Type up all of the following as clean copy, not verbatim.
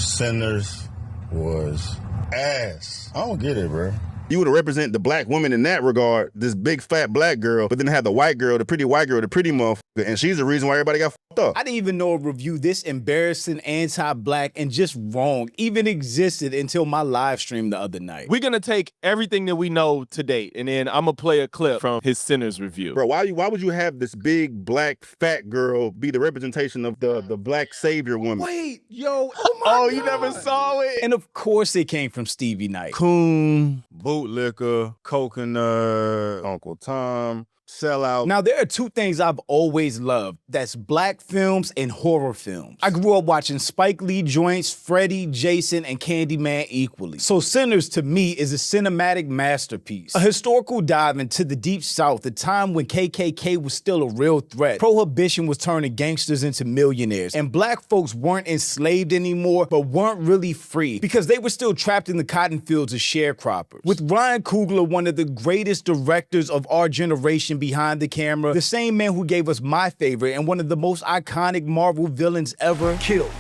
Sinners was ass. I don't get it, bro. You would represent the black woman in that regard, this big fat black girl, but then have the white girl, the pretty white girl, the pretty motherfucker, and she's the reason why everybody got fucked up. I didn't even know a review this embarrassing, anti-black, and just wrong even existed until my live stream the other night. We're gonna take everything that we know to date, and then I'm gonna play a clip from his Sinners review. Bro, why would you have this big black fat girl be the representation of the black savior woman? Wait, yo, oh my God. You never saw it? And of course it came from Stevie Knight. Coon, bootlicker, coconut, Uncle Tom, sellout. Now, there are two things I've always loved. That's black films and horror films. I grew up watching Spike Lee joints, Freddy, Jason, and Candyman equally. So Sinners, to me, is a cinematic masterpiece. A historical dive into the Deep South, a time when KKK was still a real threat. Prohibition was turning gangsters into millionaires. And black folks weren't enslaved anymore, but weren't really free because they were still trapped in the cotton fields as sharecroppers. With Ryan Coogler, one of the greatest directors of our generation behind the camera, the same man who gave us my favorite and one of the most iconic Marvel villains ever. Killed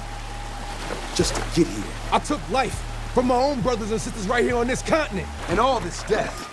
just to get here. I took life from my own brothers and sisters right here on this continent. And all this death,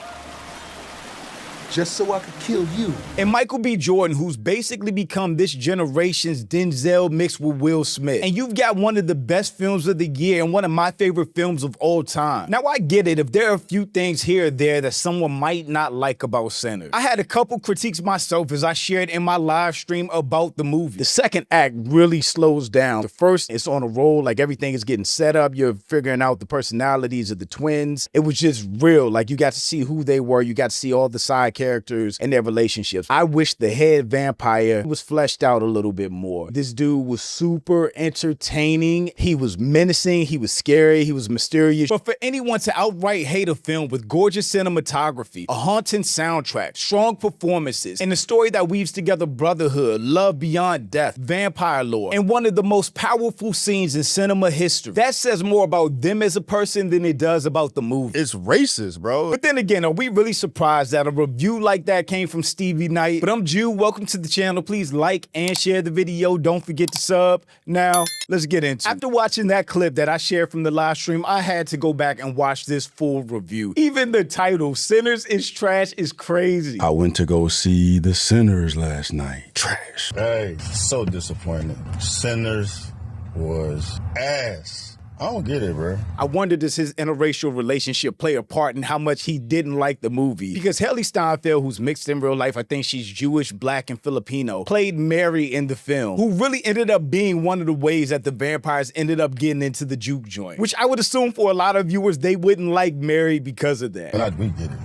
just so I could kill you. And Michael B. Jordan, who's basically become this generation's Denzel mixed with Will Smith. And you've got one of the best films of the year and one of my favorite films of all time. Now, I get it if there are a few things here or there that someone might not like about Sinners. I had a couple critiques myself as I shared in my live stream about the movie. The second act really slows down. The first, it's on a roll, like everything is getting set up. You're figuring out the personalities of the twins. It was just real. Like you got to see who they were. You got to see all the side characters and their relationships. I wish the head vampire was fleshed out a little bit more. This dude was super entertaining. He was menacing. He was scary. He was mysterious. But for anyone to outright hate a film with gorgeous cinematography, a haunting soundtrack, strong performances, and a story that weaves together brotherhood, love beyond death, vampire lore, and one of the most powerful scenes in cinema history, that says more about them as a person than it does about the movie. It's racist, bro. But then again, are we really surprised that a review like that came from Stevie Knight? But I'm Jew. Welcome to the channel. Please like and share the video. Don't forget to sub. Now, let's get into it. After watching that clip that I shared from the live stream, I had to go back and watch this full review. Even the title, Sinners is Trash, is crazy. I went to go see The Sinners last night. Trash. Hey, so disappointed. Sinners was ass. I don't get it, bro. I wonder, does his interracial relationship play a part in how much he didn't like the movie? Because Haley Steinfeld, who's mixed in real life, I think she's Jewish, black, and Filipino, played Mary in the film, who really ended up being one of the ways that the vampires ended up getting into the juke joint, which I would assume for a lot of viewers, they wouldn't like Mary because of that. But we get it.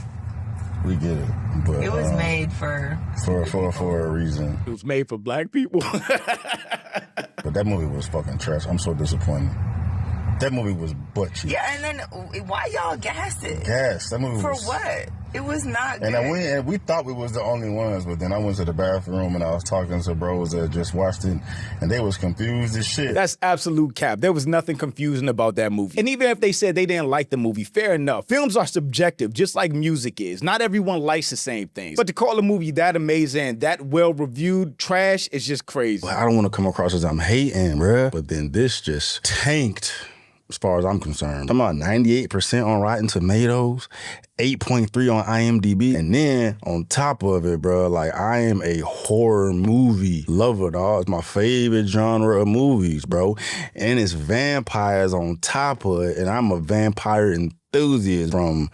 We get it. But it was made for a reason. It was made for black people. But that movie was fucking trash. I'm so disappointed. That movie was butt cheap. Yeah, and then why y'all gassed it? Gas. That movie for was... what? It was not good. And we thought we was the only ones, but then I went to the bathroom and I was talking to bros that just watched it, and they was confused as shit. That's absolute cap. There was nothing confusing about that movie. And even if they said they didn't like the movie, fair enough. Films are subjective, just like music is. Not everyone likes the same things. But to call a movie that amazing, that well-reviewed trash is just crazy. Well, I don't want to come across as I'm hating, bruh, but then this just tanked. As far as I'm concerned, I'm about 98% on Rotten Tomatoes, 8.3 on IMDb, and then on top of it, bro, like I am a horror movie lover, dog. It's my favorite genre of movies, bro, and it's vampires on top of it, and I'm a vampire enthusiast from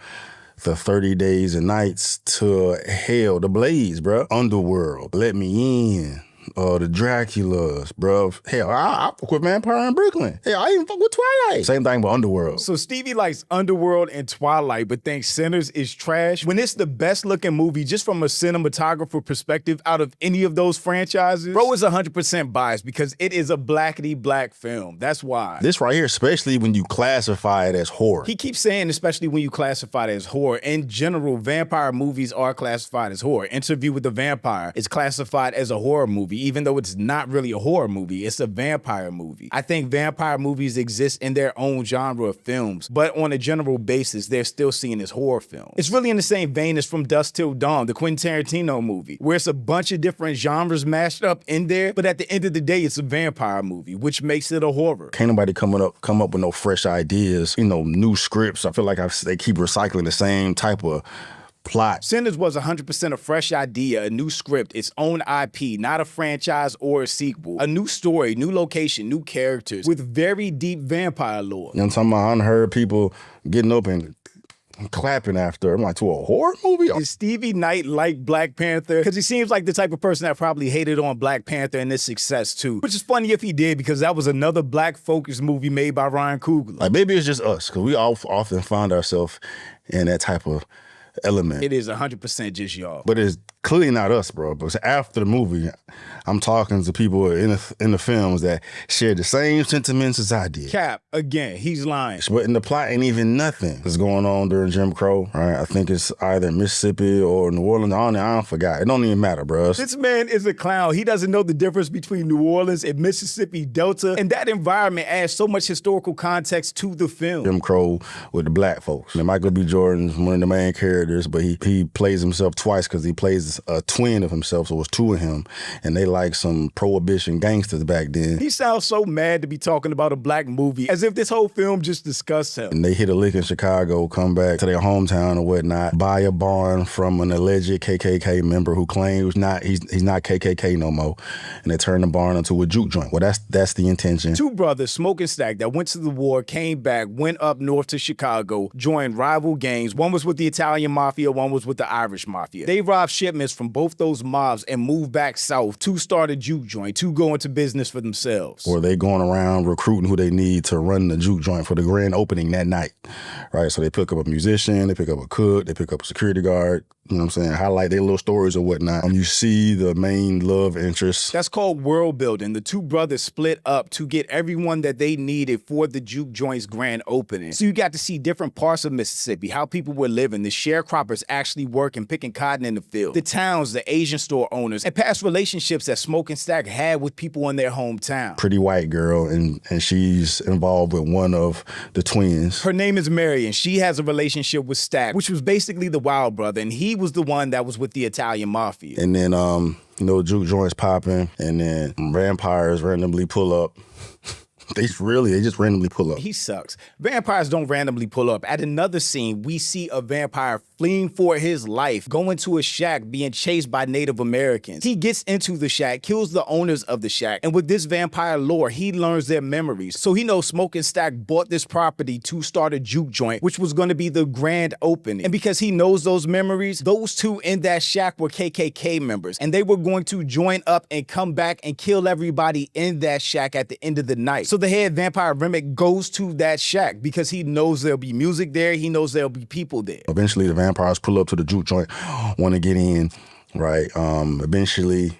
the 30 Days and Nights to hell, the Blades, bro, Underworld, Let Me In. The Draculas, bro. Hell, I fuck with Vampire in Brooklyn. Hell, I even fuck with Twilight. Same thing with Underworld. So Stevie likes Underworld and Twilight, but thinks Sinners is trash, when it's the best looking movie just from a cinematographer perspective out of any of those franchises. Bro is 100% biased because it is a blackety-black film. That's why. This right here, especially when you classify it as horror. He keeps saying, especially when you classify it as horror. In general, vampire movies are classified as horror. Interview with the Vampire is classified as a horror movie. even though it's not really a horror movie, it's a vampire movie. I think vampire movies exist in their own genre of films, but on a general basis, they're still seen as horror films. It's really in the same vein as From Dusk Till Dawn, the Quentin Tarantino movie, where it's a bunch of different genres mashed up in there, but at the end of the day, it's a vampire movie, which makes it a horror. Can't nobody come up with no fresh ideas, new scripts. I feel like they keep recycling the same type of plot. Sinners was 100% a fresh idea, a new script, its own IP, not a franchise or a sequel. A new story, new location, new characters, with very deep vampire lore. You know what I'm talking about? I done heard people getting up and clapping after. I'm like, to a horror movie? Is Stevie Knight like Black Panther? Because he seems like the type of person that probably hated on Black Panther and its success too. Which is funny if he did, because that was another black-focused movie made by Ryan Coogler. Like, maybe it's just us, because we all often find ourselves in that type of element. It is 100% just y'all. But it's clearly not us, bro. Because after the movie, I'm talking to people in the films that share the same sentiments as I did. Cap, again, he's lying. But in the plot ain't even nothing that's going on during Jim Crow, right? I think it's either Mississippi or New Orleans. I don't forgot. It don't even matter, bro. This man is a clown. He doesn't know the difference between New Orleans and Mississippi Delta, and that environment adds so much historical context to the film. Jim Crow with the black folks. And Michael B. Jordan's one of the main characters, but he plays himself twice because he plays a twin of himself, so it was two of him, and they like some prohibition gangsters back then. He sounds so mad to be talking about a black movie, as if this whole film just discussed him. And they hit a lick in Chicago, come back to their hometown or whatnot, buy a barn from an alleged KKK member who claims he's not KKK no more, and they turn the barn into a juke joint. Well, that's the intention. Two brothers, Smoke and Stack, that went to the war, came back, went up north to Chicago, joined rival gangs. One was with the Italian Mafia, one was with the Irish Mafia. They robbed shipments from both those mobs and moved back south to start a juke joint, to go into business for themselves. Or they going around recruiting who they need to run the juke joint for the grand opening that night, right? So they pick up a musician, they pick up a cook, they pick up a security guard, you know what I'm saying, highlight their little stories or whatnot. You see the main love interest. That's called world building. The two brothers split up to get everyone that they needed for the juke joint's grand opening. So you got to see different parts of Mississippi, how people were living, the sharecroppers actually working, picking cotton in the field, the towns, the Asian store owners, and past relationships that Smoke and Stack had with people in their hometown. Pretty white girl, and she's involved with one of the twins. Her name is Mary, and she has a relationship with Stack, which was basically the wild brother, and he was the one that was with the Italian Mafia. And then, juke joints popping, and then vampires randomly pull up. They just randomly pull up. He sucks. Vampires don't randomly pull up. At another scene, we see a vampire fleeing for his life, going to a shack, being chased by Native Americans. He gets into the shack, kills the owners of the shack, and with this vampire lore, he learns their memories. So he knows Smoke and Stack bought this property to start a juke joint, which was going to be the grand opening. And because he knows those memories, those two in that shack were KKK members, and they were going to join up and come back and kill everybody in that shack at the end of the night. So the head vampire Remick goes to that shack because he knows there'll be music there, he knows there'll be people there. Eventually the vampires pull up to the juke joint, want to get in, right? Eventually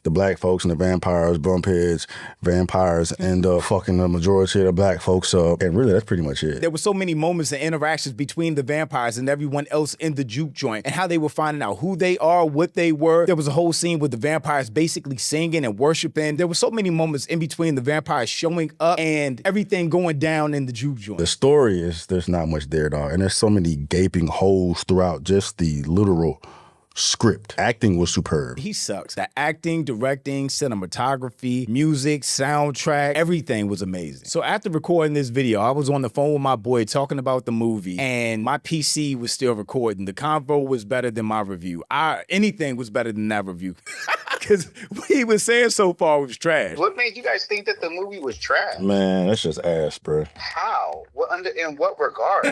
the black folks and the vampires bump heads. Vampires end up fucking the majority of the black folks up. And really, that's pretty much it. There were so many moments and interactions between the vampires and everyone else in the juke joint, and how they were finding out who they are, what they were. There was a whole scene with the vampires basically singing and worshiping. There were so many moments in between the vampires showing up and everything going down in the juke joint. The story is, there's not much there, dog. And there's so many gaping holes throughout just the literal script. Acting was superb. He sucks. The acting, directing, cinematography, music, soundtrack, everything was amazing. So after recording this video, I was on the phone with my boy talking about the movie, and my PC was still recording. The convo was better than my review. Anything was better than that review. Because what he was saying so far was trash. What made you guys think that the movie was trash? Man, that's just ass, bro. How? In what regard?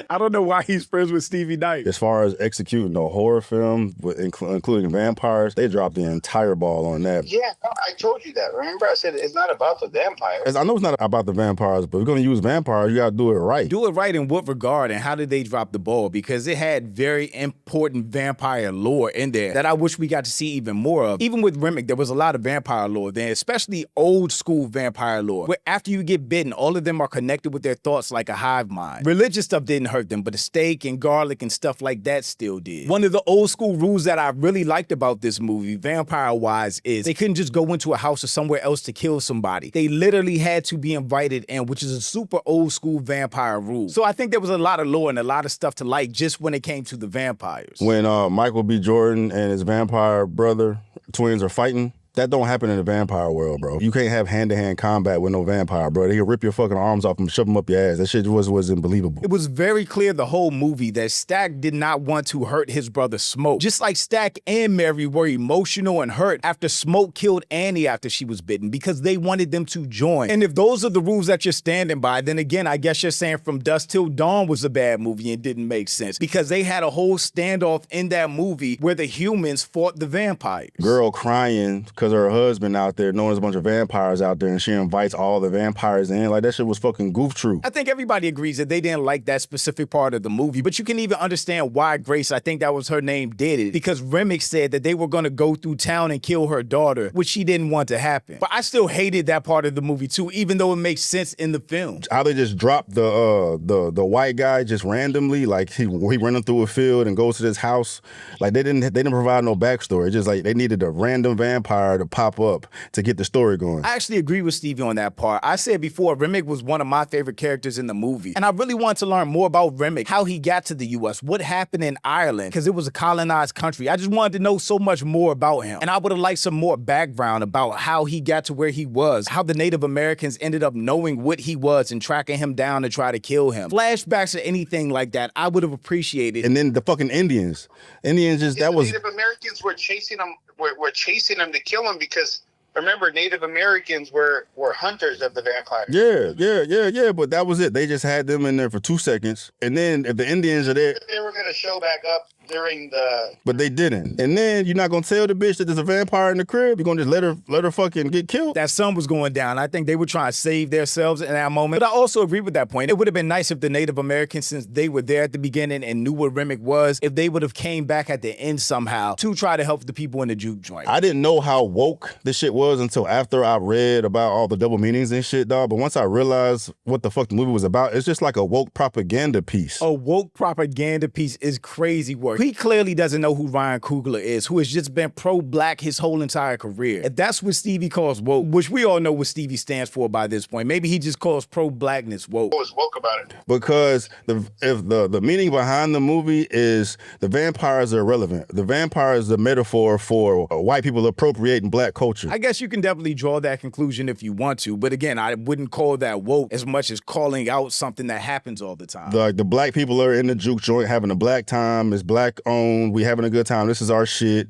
I don't know why he's friends with Stevie Knight. As far as executing a horror film, including vampires, they dropped the entire ball on that. Yeah, no, I told you that. Remember, I said it's not about the vampires. I know it's not about the vampires, but if we're going to use vampires, you got to do it right. Do it right in what regard, and how did they drop the ball? Because it had very important vampire lore in there that I wish we got to see even more of. Even with Remick, there was a lot of vampire lore there, especially old school vampire lore, where after you get bitten, all of them are connected with their thoughts like like a hive mind. Religious stuff didn't hurt them, but the steak and garlic and stuff like that still did. One of the old school rules that I really liked about this movie, vampire-wise, is they couldn't just go into a house or somewhere else to kill somebody. They literally had to be invited in, which is a super old school vampire rule. So I think there was a lot of lore and a lot of stuff to like just when it came to the vampires. When Michael B. Jordan and his vampire brother, twins, are fighting, that don't happen in the vampire world, bro. You can't have hand-to-hand combat with no vampire, bro. He'll rip your fucking arms off and shove them up your ass. That shit wasn't believable. It was very clear the whole movie that Stack did not want to hurt his brother Smoke. Just like Stack and Mary were emotional and hurt after Smoke killed Annie after she was bitten because they wanted them to join. And if those are the rules that you're standing by, then again, I guess you're saying From Dusk Till Dawn was a bad movie and didn't make sense because they had a whole standoff in that movie where the humans fought the vampires. Girl crying because her husband out there knowing there's a bunch of vampires out there and she invites all the vampires in. Like, that shit was fucking goof true. I think everybody agrees that they didn't like that specific part of the movie, but you can even understand why Grace, I think that was her name, did it. Because Remick said that they were going to go through town and kill her daughter, which she didn't want to happen. But I still hated that part of the movie too, even though it makes sense in the film. How they just dropped the white guy just randomly, like he running through a field and goes to this house. Like they didn't provide no backstory. It's just like they needed a random vampire to pop up to get the story going. I actually agree with Stevie on that part. I said before, Remick was one of my favorite characters in the movie. And I really wanted to learn more about Remick, how he got to the U.S., what happened in Ireland, because it was a colonized country. I just wanted to know so much more about him. And I would have liked some more background about how he got to where he was, how the Native Americans ended up knowing what he was and tracking him down to try to kill him. Flashbacks or anything like that, I would have appreciated. And then the fucking Indians just, that was... Native Americans were chasing him, were chasing him to kill him because... Remember, Native Americans were hunters of the vampires. Yeah, but that was it. They just had them in there for 2 seconds. And then if the Indians are there... They were going to show back up during the... But they didn't. And then you're not going to tell the bitch that there's a vampire in the crib? You're going to just let her fucking get killed? That sun was going down. I think they were trying to save themselves in that moment. But I also agree with that point. It would have been nice if the Native Americans, since they were there at the beginning and knew what Remick was, if they would have came back at the end somehow to try to help the people in the juke joint. I didn't know how woke this shit was until after I read about all the double meanings and shit, dog. But once I realized what the fuck the movie was about, it's just like a woke propaganda piece. A woke propaganda piece is crazy work. He clearly doesn't know who Ryan Coogler is, who has just been pro-black his whole entire career. If that's what Stevie calls woke, which we all know what Stevie stands for by this point, maybe he just calls pro-blackness woke. What was woke about it? Because if the meaning behind the movie is the vampires are irrelevant. The vampire is the metaphor for white people appropriating black culture. I guess you can definitely draw that conclusion if you want to, but again, I wouldn't call that woke as much as calling out something that happens all the time. The black people are in the juke joint having a black time. It's black owned. We having a good time. This is our shit.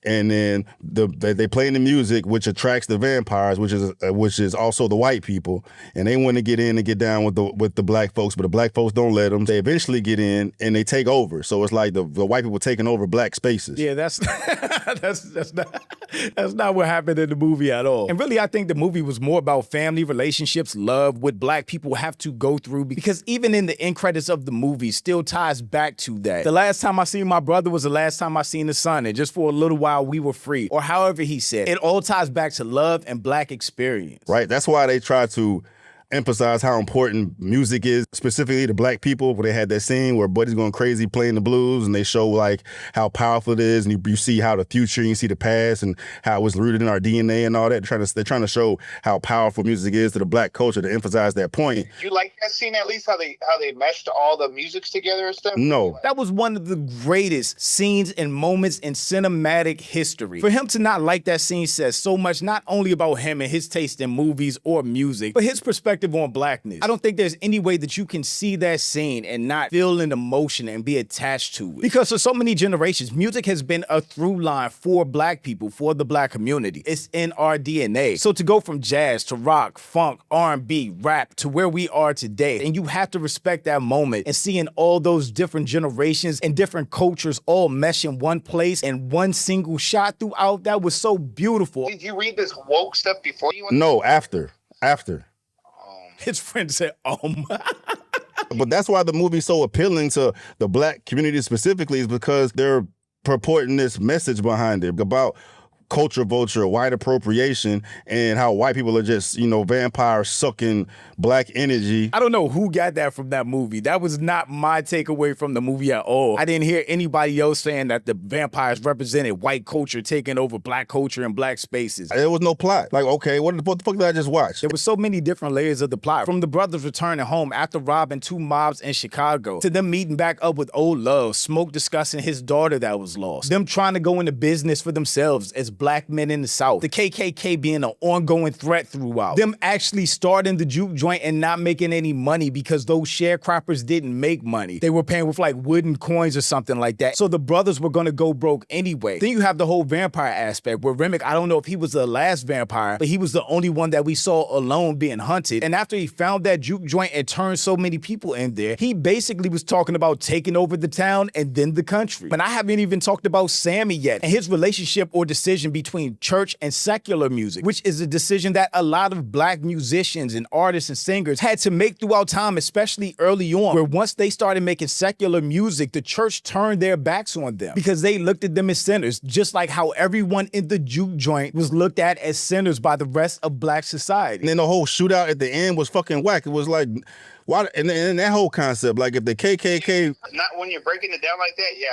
And then they playing the music, which attracts the vampires, which is also the white people, and they want to get in and get down with the black folks, but the black folks don't let them. They eventually get in and they take over. So it's like the white people taking over black spaces. Yeah, that's not what happened in the movie at all. And really, I think the movie was more about family, relationships, love, what black people have to go through, because even in the end credits of the movie still ties back to that. The last time I seen my brother was the last time I seen the son, and just for a little while we were free, or however he said. It all ties back to love and black experience. Right, that's why they try to emphasize how important music is, specifically to black people, where they had that scene where Buddy's going crazy playing the blues, and they show like how powerful it is, and you see how the future, and you see the past, and how it was rooted in our DNA and all that. They're trying to show how powerful music is to the black culture to emphasize that point. You like that scene at least, how they meshed all the musics together and stuff? No. That was one of the greatest scenes and moments in cinematic history. For him to not like that scene says so much, not only about him and his taste in movies or music, but his perspective on blackness. I don't think there's any way that you can see that scene and not feel an emotion and be attached to it. Because for so many generations, music has been a through line for black people, for the black community. It's in our DNA. So to go from jazz to rock, funk, R&B, rap to where we are today, and you have to respect that moment and seeing all those different generations and different cultures all mesh in one place and one single shot throughout, that was so beautiful. Did you read this woke stuff before you went? No, after. His friend said, But that's why the movie's so appealing to the black community specifically, is because they're purporting this message behind it about culture vulture, white appropriation, and how white people are just, you know, vampires sucking black energy. I don't know who got that from that movie. That was not my takeaway from the movie at all. I didn't hear anybody else saying that the vampires represented white culture taking over black culture and black spaces. There was no plot. Like, okay, what the fuck did I just watch? There were so many different layers of the plot. From the brothers returning home after robbing 2 mobs in Chicago, to them meeting back up with old love, Smoke discussing his daughter that was lost, them trying to go into business for themselves as black men in the South, the KKK being an ongoing threat throughout, them actually starting the juke joint and not making any money because those sharecroppers didn't make money. They were paying with like wooden coins or something like that. So the brothers were gonna go broke anyway. Then you have the whole vampire aspect where Remick, I don't know if he was the last vampire, but he was the only one that we saw alone being hunted. And after he found that juke joint and turned so many people in there, he basically was talking about taking over the town and then the country. But I haven't even talked about Sammy yet and his relationship or decision between church and secular music, which is a decision that a lot of black musicians and artists and singers had to make throughout time, especially early on, where once they started making secular music, the church turned their backs on them because they looked at them as sinners, just like how everyone in the juke joint was looked at as sinners by the rest of black society. And then the whole shootout at the end was fucking whack. It was like, why? And that whole concept, like if the KKK... Not when you're breaking it down like that, yeah,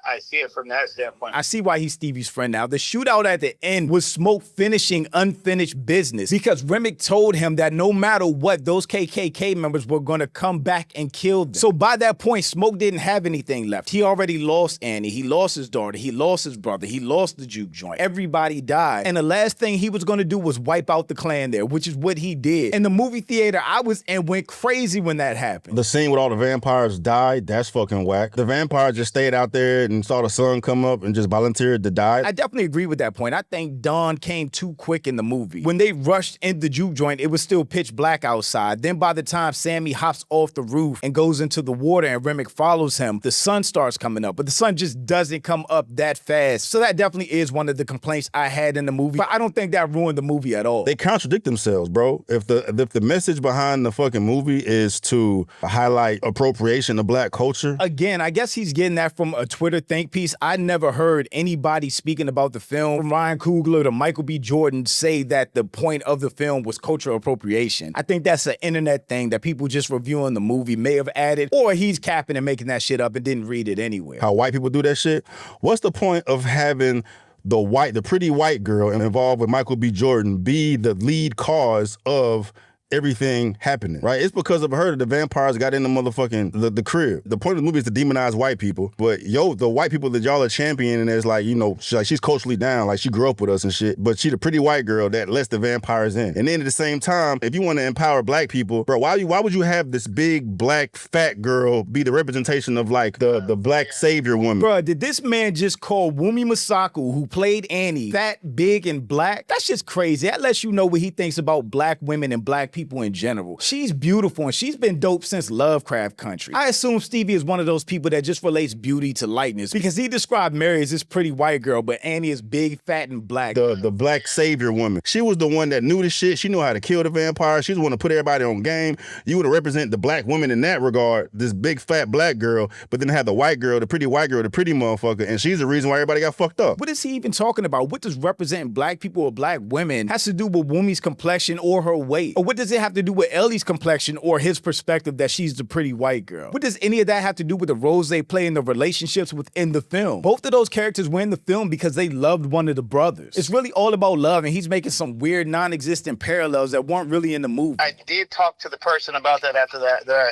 I see it from that standpoint. I see why he's Stevie's friend now. The shootout at the end was Smoke finishing unfinished business because Remick told him that no matter what, those KKK members were going to come back and kill them. So by that point, Smoke didn't have anything left. He already lost Annie. He lost his daughter. He lost his brother. He lost the juke joint. Everybody died. And the last thing he was going to do was wipe out the clan there, which is what he did. In the movie theater I was in went crazy when that happened. The scene with all the vampires died, that's fucking whack. The vampire just stayed out there and saw the sun come up and just volunteered to die. I definitely agree with that point. I think dawn came too quick in the movie. When they rushed in the juke joint, it was still pitch black outside. Then by the time Sammy hops off the roof and goes into the water and Remick follows him, the sun starts coming up, but the sun just doesn't come up that fast. So that definitely is one of the complaints I had in the movie, but I don't think that ruined the movie at all. They contradict themselves, bro. If the message behind the fucking movie is to highlight appropriation of black culture. Again, I guess he's getting that from a Twitter think piece. I never heard anybody speaking about the film, from Ryan Coogler to Michael B. Jordan, say that the point of the film was cultural appropriation. I think that's an internet thing that people just reviewing the movie may have added, or he's capping and making that shit up and didn't read it anywhere. How white people do that shit? What's the point of having the pretty white girl involved with Michael B. Jordan be the lead cause of everything happening, right? It's because of her that the vampires got in the motherfucking, the crib. The point of the movie is to demonize white people, but the white people that y'all are championing is like, you know, she's culturally down, like she grew up with us and shit, but she the pretty white girl that lets the vampires in. And then at the same time, if you want to empower black people, bro, why would you have this big black fat girl be the representation of like the black savior woman? Bro, did this man just call Wumi Masaku, who played Annie, fat, big, and black? That's just crazy. That lets you know what he thinks about black women and black people in general. She's beautiful and she's been dope since Lovecraft Country. I assume Stevie is one of those people that just relates beauty to lightness because he described Mary as this pretty white girl, but Annie is big, fat, and black. The black savior woman. She was the one that knew the shit. She knew how to kill the vampire. She was the one to put everybody on game. You would represent the black woman in that regard, this big, fat black girl, but then have the white girl, the pretty white girl, the pretty motherfucker, and she's the reason why everybody got fucked up. What is he even talking about? What does representing black people or black women has to do with Wumi's complexion or her weight? Or what does it have to do with Ellie's complexion or his perspective that she's the pretty white girl? What does any of that have to do with the roles they play in the relationships within the film? Both of those characters were in the film because they loved one of the brothers. It's really all about love, and he's making some weird non-existent parallels that weren't really in the movie. I did talk to the person about that after that I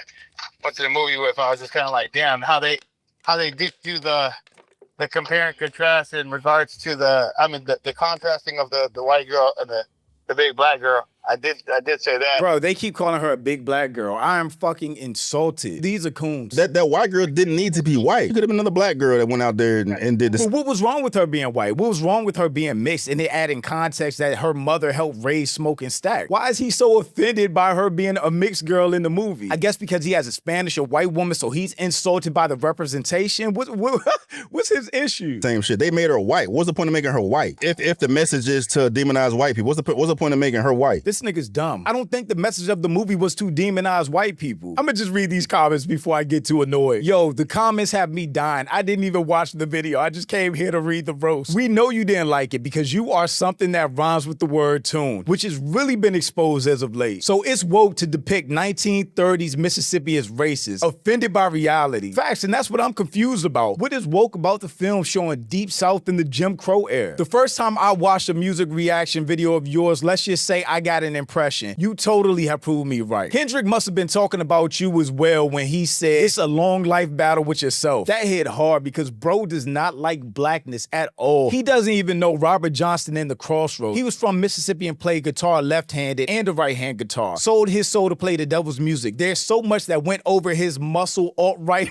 went to the movie with. I was just kind of like, damn, how they did do the compare and contrast in regards to the contrasting of the white girl and the big black girl. I did say that. Bro, they keep calling her a big black girl. I am fucking insulted. These are coons. That white girl didn't need to be white. It could have been another black girl that went out there and did this. But what was wrong with her being white? What was wrong with her being mixed? And they add in context that her mother helped raise Smoke and Stack. Why is he so offended by her being a mixed girl in the movie? I guess because he has a Spanish or white woman, so he's insulted by the representation? What's his issue? Same shit. They made her white. What's the point of making her white? If the message is to demonize white people, what's the point of making her white? This this nigga's dumb. I don't think the message of the movie was to demonize white people. I'ma just read these comments before I get too annoyed. Yo, the comments have me dying. I didn't even watch the video. I just came here to read the roast. We know you didn't like it because you are something that rhymes with the word tune, which has really been exposed as of late. So it's woke to depict 1930s Mississippi as racist, offended by reality. Facts, and that's what I'm confused about. What is woke about the film showing Deep South in the Jim Crow era? The first time I watched a music reaction video of yours, let's just say I got an impression. You totally have proved me right. Kendrick must have been talking about you as well when he said it's a long life battle with yourself. That hit hard because bro does not like blackness at all. He doesn't even know Robert Johnston in the Crossroads. He was from Mississippi and played guitar left-handed and a right-hand guitar. Sold his soul to play the devil's music. There's so much that went over his muscle alt-right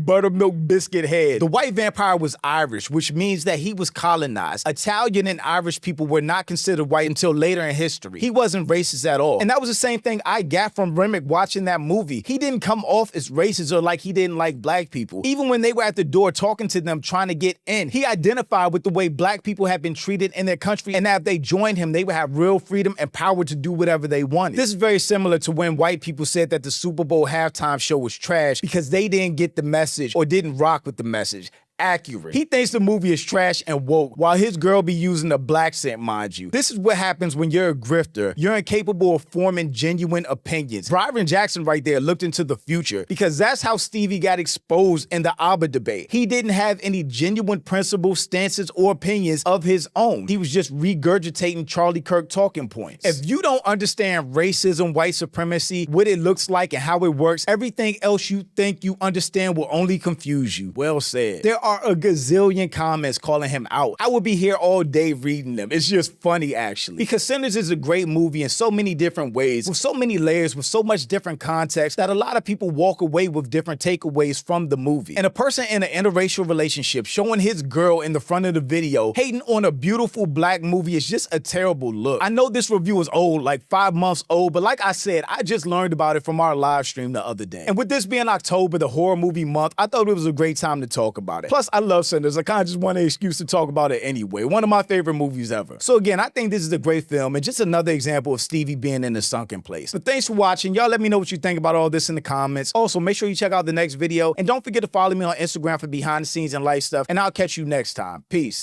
buttermilk biscuit head. The white vampire was Irish, which means that he was colonized. Italian and Irish people were not considered white until later in history. He wasn't racist at all. And that was the same thing I got from Remick watching that movie. He didn't come off as racist or like he didn't like black people. Even when they were at the door talking to them trying to get in, he identified with the way black people had been treated in their country, and that if they joined him, they would have real freedom and power to do whatever they wanted. This is very similar to when white people said that the Super Bowl halftime show was trash because they didn't get the message or didn't rock with the message. Accurate. He thinks the movie is trash and woke, while his girl be using a black scent, mind you. This is what happens when you're a grifter. You're incapable of forming genuine opinions. Byron Jackson right there looked into the future because that's how Stevie got exposed in the ABBA debate. He didn't have any genuine principles, stances, or opinions of his own. He was just regurgitating Charlie Kirk talking points. If you don't understand racism, white supremacy, what it looks like and how it works, everything else you think you understand will only confuse you. Well said. There are a gazillion comments calling him out. I would be here all day reading them. It's just funny, actually. Because Sinners is a great movie in so many different ways, with so many layers, with so much different context, that a lot of people walk away with different takeaways from the movie. And a person in an interracial relationship showing his girl in the front of the video hating on a beautiful black movie is just a terrible look. I know this review is old, like 5 months old, but like I said, I just learned about it from our live stream the other day. And with this being October, the horror movie month, I thought it was a great time to talk about it. Plus, I love Sinners. I kind of just want an excuse to talk about it anyway. One of my favorite movies ever. So again, I think this is a great film and just another example of Stevie being in the sunken place. But thanks for watching. Y'all let me know what you think about all this in the comments. Also, make sure you check out the next video and don't forget to follow me on Instagram for behind the scenes and life stuff. And I'll catch you next time. Peace.